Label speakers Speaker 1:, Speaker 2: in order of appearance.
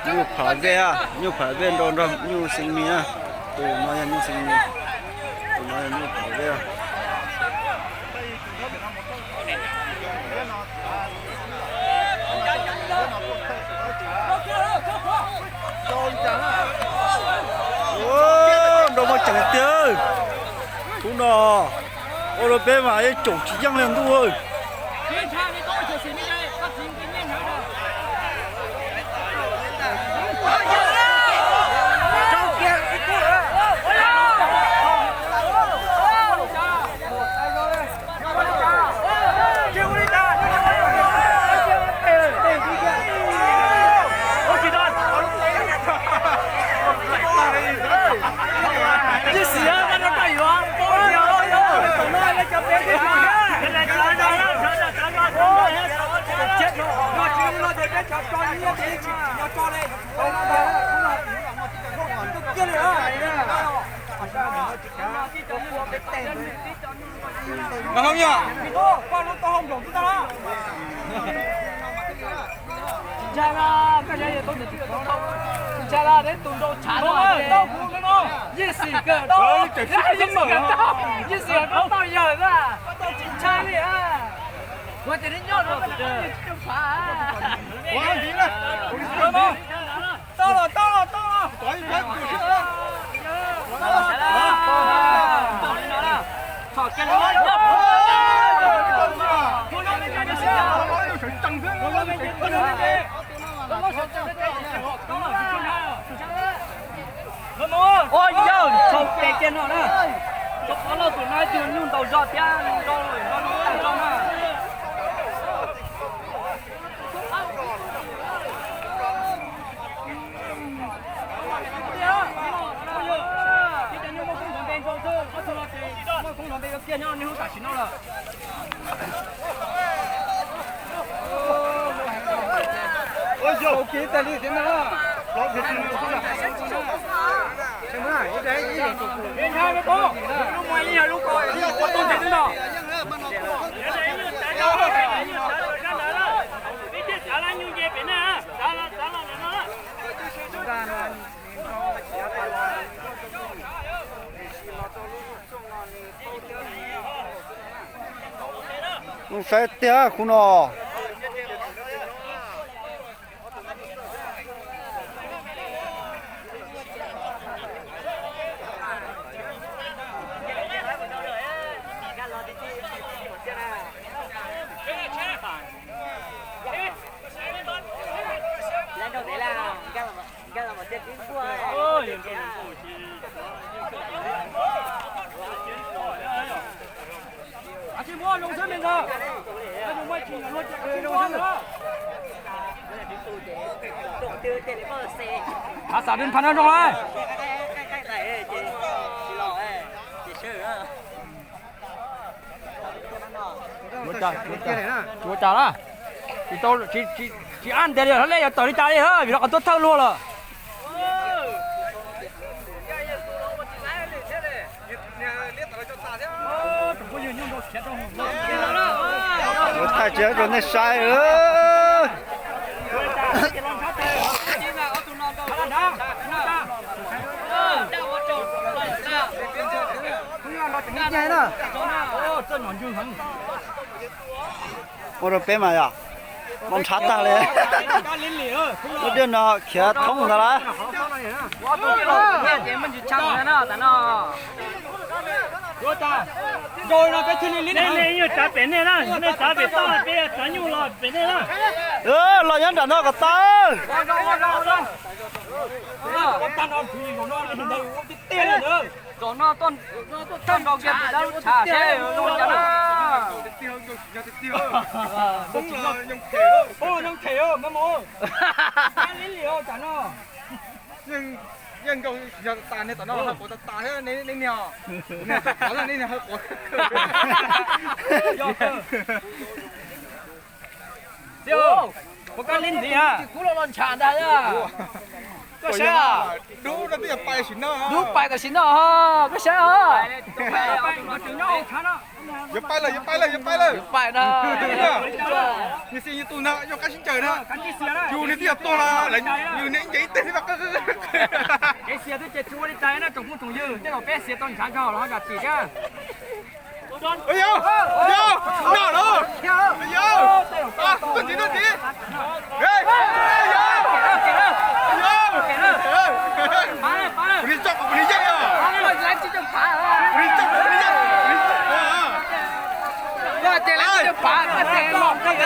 Speaker 1: nhu phở về à nhu phở về đồn rồi nhu sinh mi à tụi nó là nhu sinh mi tụi nó là nhu phở về đâu mà chẳng tiêu cũng đó ô lô bé mà cái chủ chỉ chẳng lên thôi
Speaker 2: Mà không nhỉ? Con nó to không đủ chúng ta đó. Cha là cái này tôi được cha là đến tụi tôi trả rồi. Đâu cũng đâu. Yes cái đó. Yes cái đó bao giờ ra. Tôi chính cha đi à. Tôi chỉ đến nhớ nó không phải. Quá gì đó. To rồi. Quậy quậy. Thọ cái nó. Ôi giờ không kẹt trên nó nữa. Có lâu tụi nó chưa nhung tàu giọt ra rồi nó trong ha. Ôi giời, ok, ta đi thế nào? Lọt được chưa? Xem nào, cái đấy gì vậy? Bên hai nó có. Lúc ngoài đi lúc coi, có tôn thế nào?
Speaker 1: phải tia khu nó
Speaker 2: Lông sơn lên rồi. Lông mai chỉ là lông chạy luôn nữa. À xả đến phản rồi. Chúa trả đó. Thì tôi chỉ ăn để nó lấy tỏi đi trả đi hả? Vì nó còn tốt hơn luôn rồi.
Speaker 1: thay chế rồi này sai ơi ô rồi bé mà à mong chát ta lên nó đưa nó kia thông ra lá
Speaker 2: rồi nó cái chân lên
Speaker 3: này như trả tiền này đó, này trả tiền tao là bây giờ trả nhiều rồi, tiền này đó.
Speaker 1: lo nhắn trả nó cả ta
Speaker 2: rồi nó toàn chân đầu kia đã trả xe luôn cả đó. Ô nhung khều mà mua. Ăn lính liều trả nó. Nhưng câu giờ tàn này tao nó hợp của tao thế này nhỏ. Đó là này hợp của. Tiêu, có cái lính gì à? Cú lo lon chả đây à. 个谁啊？đủ
Speaker 4: nó bây giờ bay xịn nó
Speaker 2: đủ bài的行了哈，个谁啊？
Speaker 4: giờ bay lên giờ bay lên giờ bay lên
Speaker 2: 摆呢？
Speaker 4: như xin như tôi nè cho cái xin trời nè dù này bây giờ tôi là như này giấy tiền thì bác
Speaker 3: ไอ้เสียที่เจ็ดชั่วในใจนะจงพูดจงยืนที่เราเป๊ะเสียตอนช้างเข้าแล้วก็ตีกัน
Speaker 4: ơi yo yo nào đó yo à tôi chỉ ê yo 우리 쪽 우리 쪽이야
Speaker 2: 来这就爬啊！
Speaker 4: 우리 쪽 우리 쪽
Speaker 2: 要点来这就爬，这老这个。